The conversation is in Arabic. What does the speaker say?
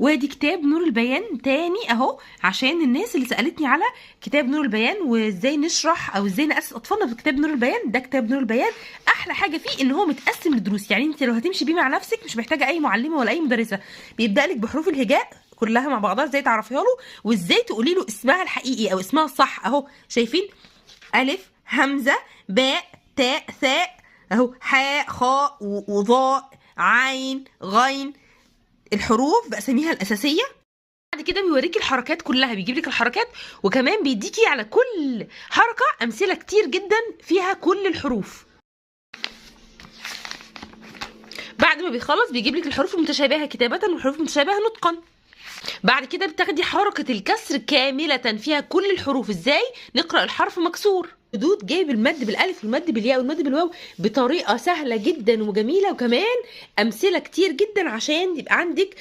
وادي كتاب نور البيان تاني اهو، عشان الناس اللي سالتني على كتاب نور البيان وازاي نشرح او ازاي ناسس اطفالنا في كتاب نور البيان. ده كتاب نور البيان احلى حاجه فيه ان هو متقسم لدروس، يعني انت لو هتمشي بيه مع نفسك مش محتاجه اي معلمه ولا اي مدرسه. بيبدا لك بحروف الهجاء كلها مع بعضها ازاي تعرفيها له، وازاي تقولي له اسمها الحقيقي او اسمها الصح. اهو شايفين الف همزه باء تاء ثاء اهو، حاء خاء وظاء عين غين، الحروف باساميها الاساسيه. بعد كده بيوريكي الحركات كلها، بيجيب لك الحركات، وكمان بيديكي على كل حركه امثله كتير جدا فيها كل الحروف. بعد ما بيخلص بيجيب لك الحروف المتشابهه كتابه والحروف المتشابهه نطقا. بعد كده بتاخدي حركه الكسر كامله فيها كل الحروف، ازاي نقرا الحرف مكسور. حدود جايب المد بالالف والمد بالياء والمد بالواو بطريقه سهله جدا وجميله، وكمان امثله كتير جدا عشان يبقى عندك